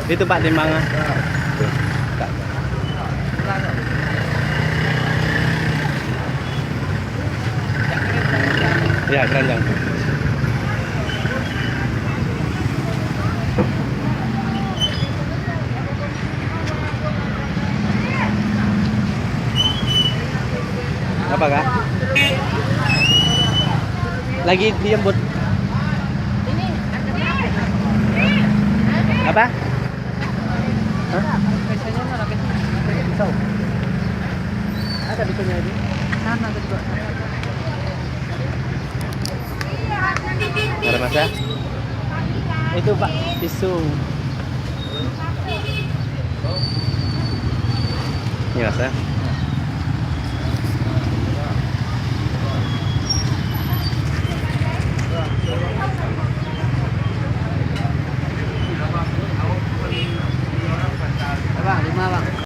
Itu Pak timbangan. Ya, keranjang. Apa Kak? Lagi dijemput. Apa? Hah? Pisau. Ada pisaunya ini? Sana ada juga. Ada Mas ya? Itu Pak, tisu. Ini Mas ya? Bang, 5 bang.